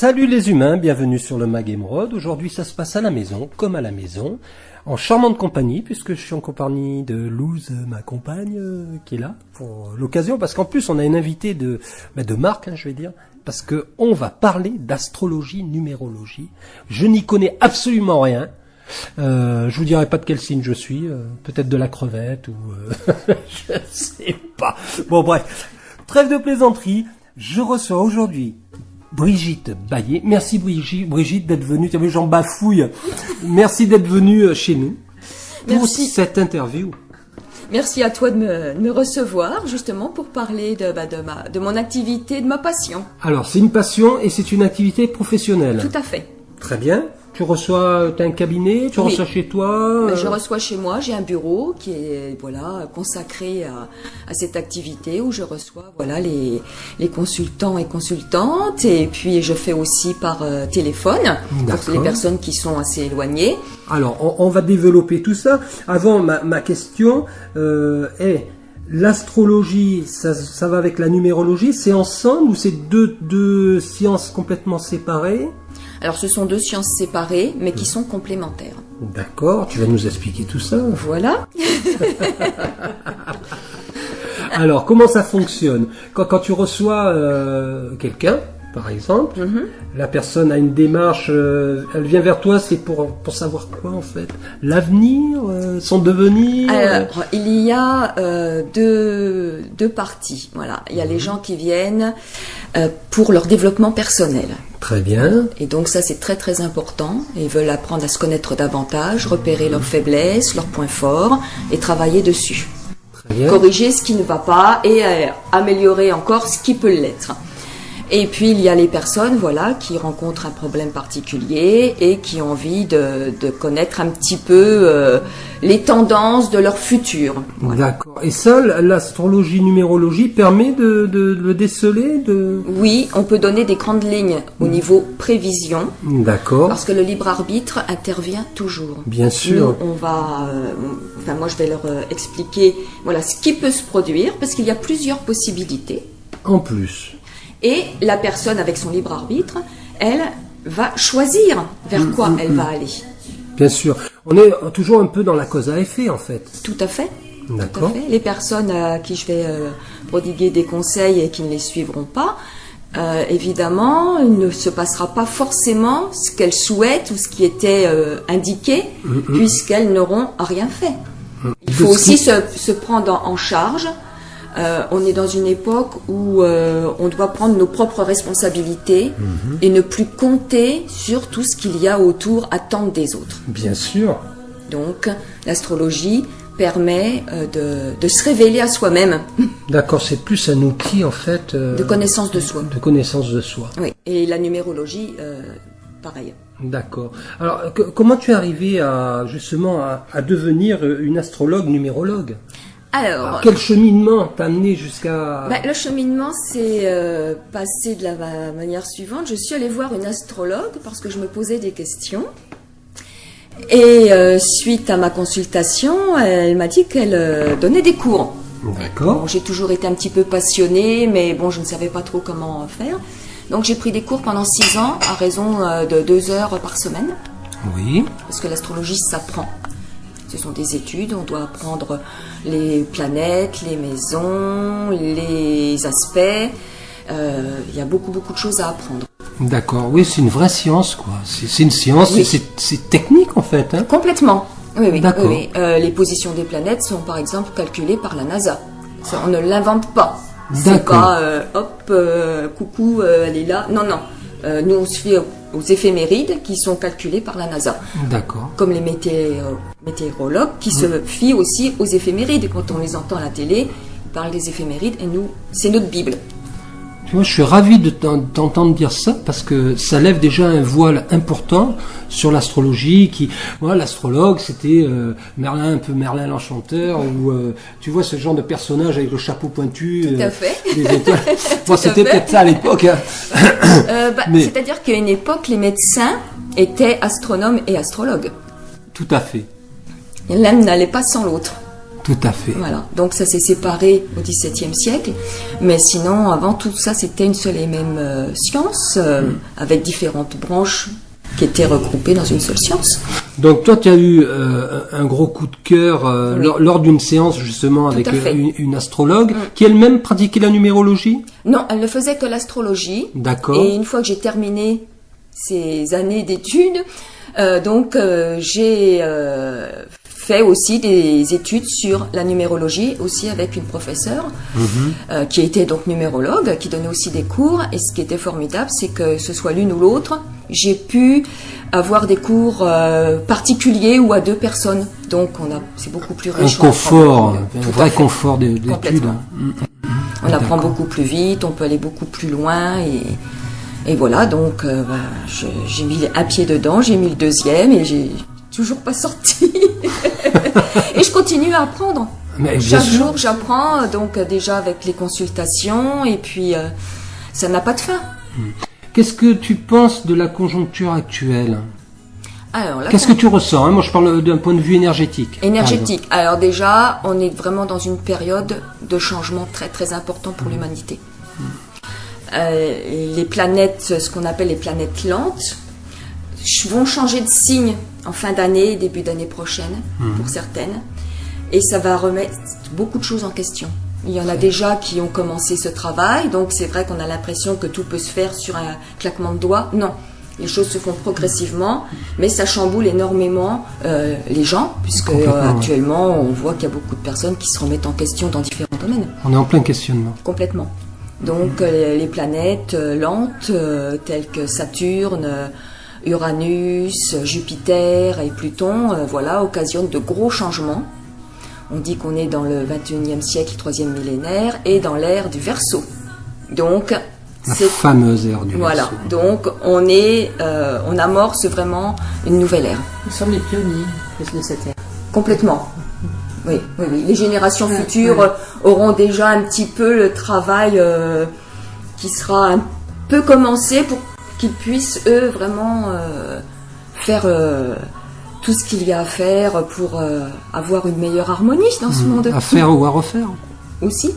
Salut les humains, bienvenue sur le Mag Émeraude. Aujourd'hui ça se passe à la maison, comme à la maison, en charmante compagnie, puisque je suis en compagnie de Luz, ma compagne, qui est là pour l'occasion, parce qu'en plus on a une invitée de marque, je vais dire, parce que on va parler d'astrologie, numérologie. Je n'y connais absolument rien. Je vous dirai pas de quel signe je suis, peut-être de la crevette ou je sais pas. Bon bref, trêve de plaisanterie. Je reçois aujourd'hui Brigitte Baillet. Merci Brigitte d'être venue. Tu vois, j'en bafouille. Merci d'être venue chez nous pour cette interview. Merci à toi de me recevoir, justement, pour parler de mon activité, de ma passion. Alors, c'est une passion et c'est une activité professionnelle. Tout à fait. Très bien. Tu reçois, t'as un cabinet, tu reçois chez toi Je reçois chez moi, j'ai un bureau qui est consacré à cette activité où je reçois les consultants et consultantes, et puis je fais aussi par téléphone pour les personnes qui sont assez éloignées. Alors on va développer tout ça. Avant, ma question est: l'astrologie, ça va avec la numérologie, c'est ensemble ou c'est deux sciences complètement séparées? Alors ce sont deux sciences séparées, mais qui sont complémentaires. D'accord, tu vas nous expliquer tout ça. Voilà. Alors, comment ça fonctionne? Quand tu reçois quelqu'un, par exemple, la personne a une démarche, elle vient vers toi, c'est pour savoir quoi en fait? L'avenir, son devenir? Alors, il y a deux parties. Voilà, il y a les gens qui viennent pour leur développement personnel. Très bien. Et donc ça, c'est très très important. Ils veulent apprendre à se connaître davantage, repérer leurs faiblesses, leurs points forts et travailler dessus. Très bien. Corriger ce qui ne va pas et améliorer encore ce qui peut l'être. Et puis il y a les personnes qui rencontrent un problème particulier et qui ont envie de connaître un petit peu les tendances de leur futur. Voilà. D'accord. Et ça, l'astrologie, numérologie permet de le déceler Oui, on peut donner des grandes lignes au niveau prévision. D'accord. Parce que le libre arbitre intervient toujours. Bien sûr. Nous, moi je vais leur expliquer ce qui peut se produire parce qu'il y a plusieurs possibilités. En plus. Et la personne avec son libre arbitre, elle va choisir vers quoi elle va aller. Bien sûr. On est toujours un peu dans la cause à effet, en fait. Tout à fait. D'accord. Tout à fait. Les personnes à qui je vais prodiguer des conseils et qui ne les suivront pas, évidemment, il ne se passera pas forcément ce qu'elles souhaitent ou ce qui était indiqué, puisqu'elles n'auront rien fait. Il faut aussi se prendre en charge. On est dans une époque où on doit prendre nos propres responsabilités et ne plus compter sur tout ce qu'il y a autour, attendre des autres. Bien sûr. Donc, l'astrologie permet de se révéler à soi-même. D'accord, c'est plus un outil en fait... de connaissance de soi. De connaissance de soi. Oui, et la numérologie, pareil. D'accord. Alors, comment tu es arrivé à devenir une astrologue numérologue? Alors, quel cheminement t'a amené jusqu'à... Le cheminement s'est passé de la manière suivante. Je suis allée voir une astrologue parce que je me posais des questions. Et suite à ma consultation, elle m'a dit qu'elle donnait des cours. D'accord. Bon, j'ai toujours été un petit peu passionnée, mais bon, je ne savais pas trop comment faire. Donc j'ai pris des cours pendant 6 ans à raison de 2 heures par semaine. Oui. Parce que l'astrologie s'apprend. Ce sont des études, on doit apprendre les planètes, les maisons, les aspects. Il y a beaucoup de choses à apprendre. D'accord, oui, c'est une vraie science, quoi. C'est une science, oui. C'est technique, en fait. Hein. Complètement. Oui. D'accord. Oui. Les positions des planètes sont, par exemple, calculées par la NASA. Ça, on ne l'invente pas. C'est pas, coucou, elle est là. Non. Nous, on se fie aux éphémérides qui sont calculées par la NASA. D'accord. Comme les météorologues qui se fient aussi aux éphémérides. Et quand on les entend à la télé, ils parlent des éphémérides et nous, c'est notre Bible. Tu vois, je suis ravi de t'entendre dire ça parce que ça lève déjà un voile important sur l'astrologie. L'astrologue, c'était Merlin, un peu Merlin l'Enchanteur, ou tu vois ce genre de personnage avec le chapeau pointu. Tout à fait. Les étoiles. Bon, c'était peut-être ça à l'époque. Hein. C'est-à-dire qu'à une époque, les médecins étaient astronomes et astrologues. Tout à fait. L'un n'allait pas sans l'autre. Tout à fait. Voilà. Donc ça s'est séparé au XVIIe siècle. Mais sinon, avant tout ça, c'était une seule et même science, avec différentes branches qui étaient regroupées dans une seule science. Donc toi, tu as eu un gros coup de cœur lors d'une séance justement avec une astrologue qui elle-même pratiquait la numérologie. Non, elle ne faisait que l'astrologie. D'accord. Et une fois que j'ai terminé ces années d'études, j'ai fait aussi des études sur la numérologie, aussi avec une professeure qui était donc numérologue, qui donnait aussi des cours. Et ce qui était formidable, c'est que ce soit l'une ou l'autre, j'ai pu avoir des cours particuliers ou à 2 personnes. Donc c'est beaucoup plus riche. Un confort, un vrai confort d'études. On apprend beaucoup plus vite, on peut aller beaucoup plus loin et voilà. Donc j'ai mis un pied dedans, j'ai mis le deuxième et j'ai toujours pas sorti. Et je continue à apprendre. Chaque jour j'apprends, donc déjà avec les consultations et puis ça n'a pas de fin. Qu'est-ce que tu penses de la conjoncture actuelle ? Alors, qu'est-ce que tu ressens, hein ? Moi, je parle d'un point de vue énergétique. Énergétique. Alors déjà, on est vraiment dans une période de changement très très important pour l'humanité. Les planètes, ce qu'on appelle les planètes lentes, vont changer de signe en fin d'année, début d'année prochaine, pour certaines. Et ça va remettre beaucoup de choses en question. Il y en a déjà qui ont commencé ce travail, donc c'est vrai qu'on a l'impression que tout peut se faire sur un claquement de doigts. Non. Les choses se font progressivement, mais ça chamboule énormément les gens, puisque actuellement, on voit qu'il y a beaucoup de personnes qui se remettent en question dans différents domaines. On est en plein questionnement. Complètement. Donc, les planètes lentes, telles que Saturne, Uranus, Jupiter et Pluton, occasionnent de gros changements. On dit qu'on est dans le 21e siècle, 3e millénaire, et dans l'ère du Verseau. Donc, la fameuse ère du Verseau. Voilà, donc on amorce vraiment une nouvelle ère. Nous sommes les pionniers de cette ère. Complètement. Oui. Les générations futures auront déjà un petit peu le travail qui sera un peu commencé pour qu'ils puissent, eux, vraiment faire tout ce qu'il y a à faire pour avoir une meilleure harmonie dans ce monde. À faire ou à refaire. Aussi.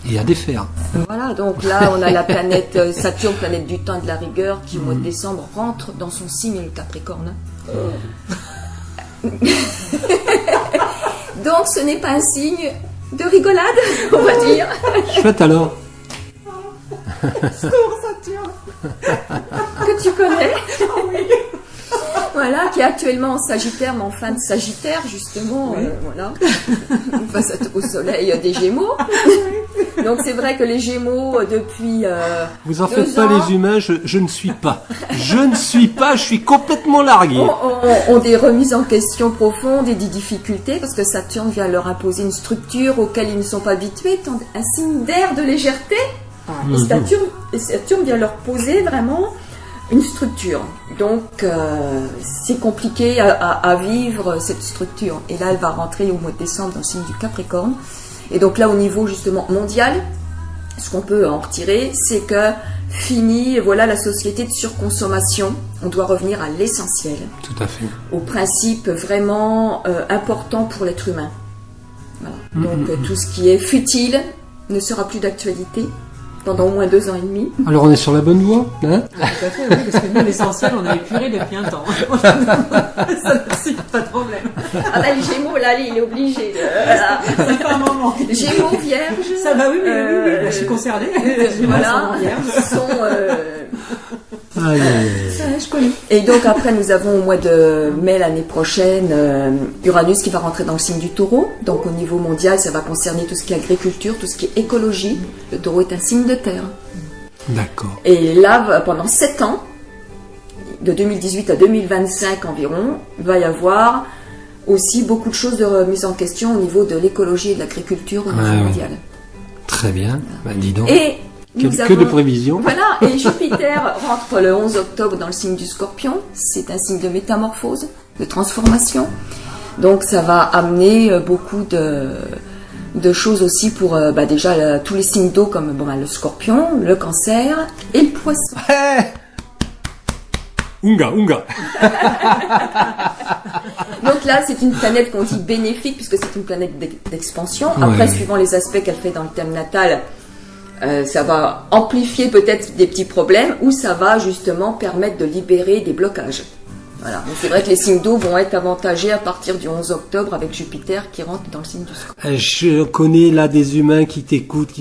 Et à défaire. Voilà, donc là, on a la planète Saturne, planète du temps et de la rigueur, qui au mois de décembre rentre dans son signe, le Capricorne. Donc, ce n'est pas un signe de rigolade, on va dire. Chouette alors. Saturne. Que tu connais. Oui. Voilà, qui est actuellement en Sagittaire, mais en fin de Sagittaire, justement, face au soleil des Gémeaux. Donc c'est vrai que les Gémeaux, depuis vous en faites pas les humains, je ne suis pas. Je suis complètement largué. Ont des remises en question profondes et des difficultés, parce que Saturne vient leur imposer une structure auquel ils ne sont pas habitués, un signe d'air, de légèreté. Et Saturne vient leur poser vraiment une structure. Donc, c'est compliqué à vivre cette structure. Et là, elle va rentrer au mois de décembre dans le signe du Capricorne. Et donc là, au niveau justement mondial, ce qu'on peut en retirer, c'est que fini, la société de surconsommation. On doit revenir à l'essentiel. Tout à fait. Au principe vraiment important pour l'être humain. Voilà. Donc, tout ce qui est futile ne sera plus d'actualité pendant au moins 2 ans et demi. Alors on est sur la bonne voie, hein ? Tout à fait, oui, parce que nous, l'essentiel, on a épuré depuis un temps. Ça, c'est pas de problème. Ah ben, les Gémeaux, là, il est obligé. Ça fait un moment. Gémeaux, Vierge. Ça va, oui, je suis concernée. Je connais. Et donc après, nous avons au mois de mai l'année prochaine Uranus qui va rentrer dans le signe du Taureau. Donc au niveau mondial, ça va concerner tout ce qui est agriculture, tout ce qui est écologie. Le Taureau est un signe de terre. D'accord. Et là, pendant 7 ans, de 2018 à 2025 environ, il va y avoir aussi beaucoup de choses de remise en question au niveau de l'écologie et de l'agriculture au niveau mondial. Très bien. Bah, dis donc. Et que de prévisions. Voilà, et Jupiter rentre le 11 octobre dans le signe du Scorpion. C'est un signe de métamorphose, de transformation. Donc ça va amener beaucoup de choses aussi pour déjà tous les signes d'eau comme le Scorpion, le Cancer et le Poisson. Unga, Unga. Donc là, c'est une planète qu'on dit bénéfique puisque c'est une planète d'expansion. Après, suivant les aspects qu'elle fait dans le thème natal, ça va amplifier peut-être des petits problèmes ou ça va justement permettre de libérer des blocages. Voilà. Donc c'est vrai que les signes d'eau vont être avantagés à partir du 11 octobre avec Jupiter qui rentre dans le signe du Scorpion. Je connais là des humains qui t'écoutent,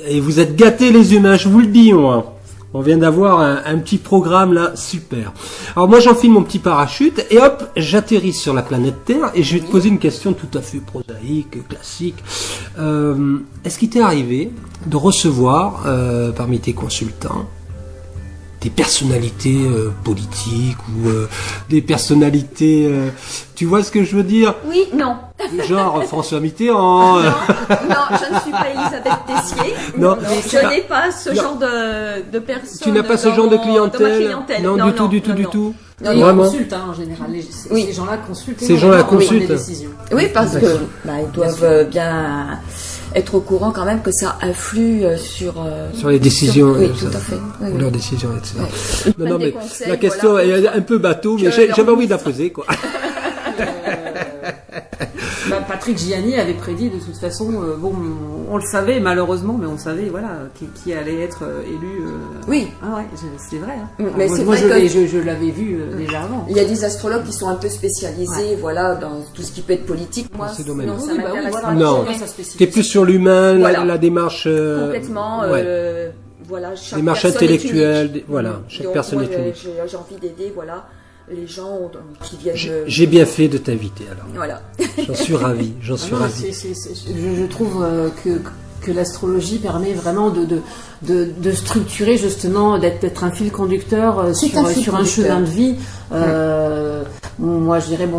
et vous êtes gâtés les humains, je vous le dis moi. On vient d'avoir un petit programme là, super. Alors moi j'enfile mon petit parachute et hop, j'atterris sur la planète Terre et je vais te poser une question tout à fait prosaïque, classique. Est-ce qu'il t'est arrivé de recevoir parmi tes consultants des personnalités politiques ou des personnalités... tu vois ce que je veux dire? Oui, non. Genre François Mitterrand. Non, je ne suis pas Elisabeth Tessier. Non. Je n'ai pas ce genre de personne. Tu n'as pas ce genre de clientèle? Dans ma clientèle. Non, du tout. Non, ils Vraiment. consultent en général. Ces gens-là consultent. Ces gens-là consultent. Des décisions. Oui, parce que ils doivent bien être au courant quand même que ça influe sur les décisions. Oui, tout à fait. Oui, leurs décisions, etc. Ouais. Non, mais conseils, la question est un peu bateau, mais j'avais envie de la poser, quoi. Patrick Gianni avait prédit de toute façon, on le savait malheureusement, mais on savait qui allait être élu. Oui. Ah ouais, c'est vrai. Hein. Mais moi, c'est moi, vrai je l'avais vu déjà avant. Il y a des astrologues qui sont un peu spécialisés, dans tout ce qui peut être politique. Moi, Dans ces domaines. non, ça Oui, m'intéresse voilà. pas. Non. Mais T'es plus sur l'humain, Voilà. la démarche. complètement. Ouais. Chaque Démarche personne est intellectuelle, unique. chaque Donc, personne moi, est unique. J'ai envie d'aider, les gens qui viennent. J'ai bien fait de t'inviter alors. Voilà. J'en suis ravi, j'en suis ravi. Je trouve que l'astrologie permet vraiment de structurer justement, d'être un fil conducteur sur un chemin de vie. Moi je dirais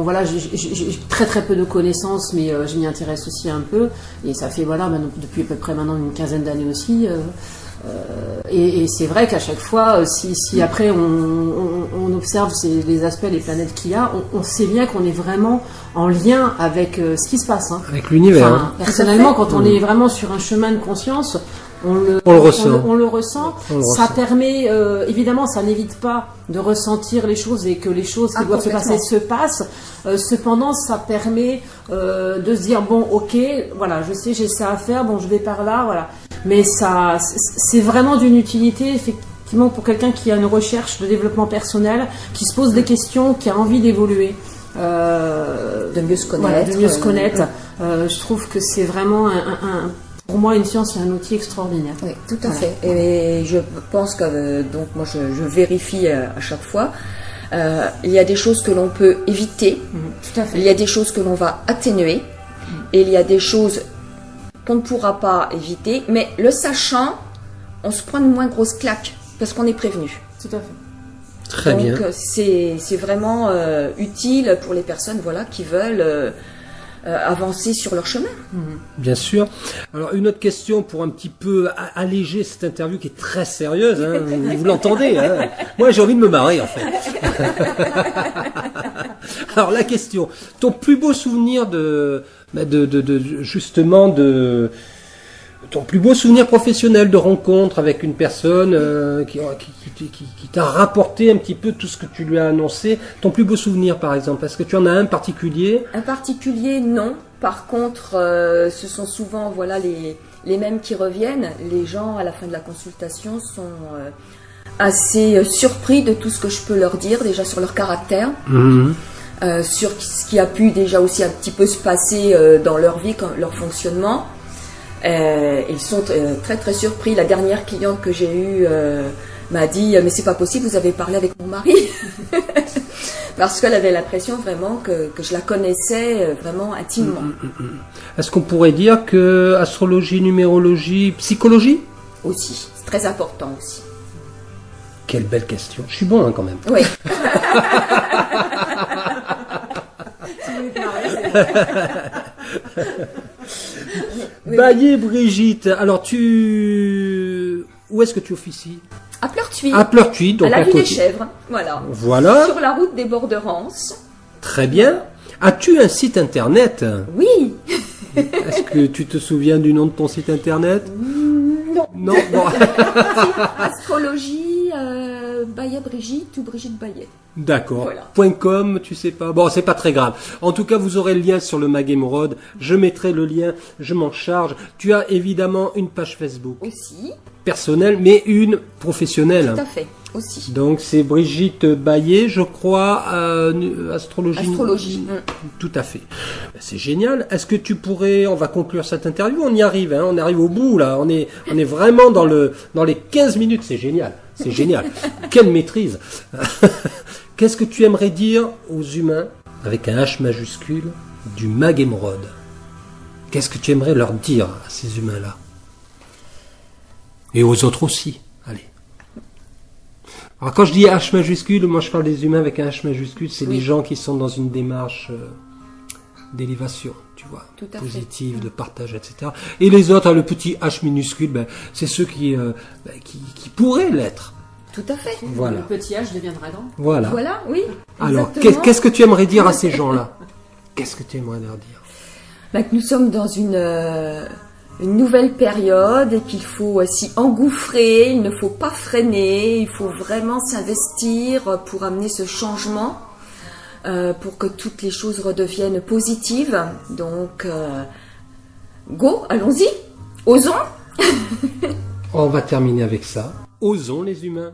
j'ai très très peu de connaissances, mais je m'y intéresse aussi un peu, et ça fait maintenant, depuis à peu près maintenant une quinzaine d'années aussi. Et c'est vrai qu'à chaque fois, si après on observe les aspects, les planètes qu'il y a, on sait bien qu'on est vraiment en lien avec ce qui se passe. Hein. Avec l'univers. Personnellement, quand on est vraiment sur un chemin de conscience, on le ressent. Ça permet, évidemment, ça n'évite pas de ressentir les choses et que les choses qui doivent se passer se passent. Cependant, ça permet de se dire, bon, ok, voilà, je sais, j'ai ça à faire, bon, je vais par là, voilà. Mais ça, c'est vraiment d'une utilité, effectivement, pour quelqu'un qui a une recherche de développement personnel, qui se pose des questions, qui a envie d'évoluer. De mieux se connaître. Je trouve que c'est vraiment pour moi, une science est un outil extraordinaire. Oui, tout à fait. Et je pense que, donc moi je vérifie à chaque fois, il y a des choses que l'on peut éviter, tout à fait. Il y a des choses que l'on va atténuer, et il y a des choses qu'on ne pourra pas éviter, mais le sachant, on se prend une moins grosse claque, parce qu'on est prévenu. Tout à fait. Très bien. Donc c'est vraiment utile pour les personnes qui veulent avancer sur leur chemin. Bien sûr. Alors une autre question pour un petit peu alléger cette interview qui est très sérieuse, hein, vous l'entendez, hein. Moi j'ai envie de me marrer en fait. Alors la question, ton plus beau souvenir ton plus beau souvenir professionnel de rencontre avec une personne qui t'a rapporté un petit peu tout ce que tu lui as annoncé. Ton plus beau souvenir, par exemple, est-ce que tu en as un particulier? Un particulier, non. Par contre, ce sont souvent les mêmes qui reviennent. Les gens, à la fin de la consultation, sont assez surpris de tout ce que je peux leur dire, déjà sur leur caractère. Sur ce qui a pu déjà aussi un petit peu se passer dans leur vie, leur fonctionnement. Ils sont très très surpris. La dernière cliente que j'ai eue m'a dit mais c'est pas possible, vous avez parlé avec mon mari. Parce qu'elle avait l'impression vraiment que je la connaissais vraiment intimement. Est-ce qu'on pourrait dire que astrologie, numérologie, psychologie aussi, c'est très important aussi. Quelle belle question. Je suis bon quand même. Oui. Baillet Brigitte, alors où est-ce que tu officies? À Pleurtuis. À Pleurtuis, donc à la à Ville des côté. Chèvres, Voilà. Sur la route des bords de Rance. Très bien. As-tu un site internet? Oui. Est-ce que tu te souviens du nom de ton site internet? Non. Non. Bon. Astrologie, Bayet Brigitte ou Brigitte Bayet. D'accord. Voilà. .com, tu sais pas. Bon, c'est pas très grave. En tout cas, vous aurez le lien sur le Mag Émeraude. Je mettrai le lien, je m'en charge. Tu as évidemment une page Facebook Aussi, personnelle, mais une professionnelle. tout à fait, aussi. Donc c'est Brigitte Bayet, je crois, astrologie. Astrologie. Tout à fait. C'est génial. Est-ce que tu pourrais, on va conclure cette interview, on y arrive, hein, on arrive au bout là, on est vraiment dans les 15 minutes, c'est génial. C'est génial. Quelle maîtrise. Qu'est-ce que tu aimerais dire aux humains, avec un H majuscule, du Mag Émeraude? Qu'est-ce que tu aimerais leur dire à ces humains-là? Et aux autres aussi. Allez. Alors quand je dis H majuscule, moi je parle des humains avec un H majuscule, c'est les gens qui sont dans une démarche d'élévation, tu vois, Tout à positive, de partage, etc. Et les autres, le petit H minuscule, c'est ceux qui pourraient l'être. Tout à fait. Voilà. Le petit H deviendra grand. Voilà. Voilà, oui. Alors, exactement. qu'est-ce que tu aimerais dire à ces gens-là? Qu'est-ce que tu aimerais leur dire? Que nous sommes dans une nouvelle période et qu'il faut s'y engouffrer, il ne faut pas freiner, il faut vraiment s'investir pour amener ce changement, pour que toutes les choses redeviennent positives. Donc, go, allons-y, osons. On va terminer avec ça. Osons les humains.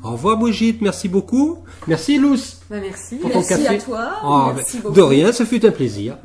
Au revoir Brigitte, merci beaucoup. Merci Luce. Merci. Pour ton Merci café. à toi. Oh, Merci de beaucoup. rien, ce fut un plaisir.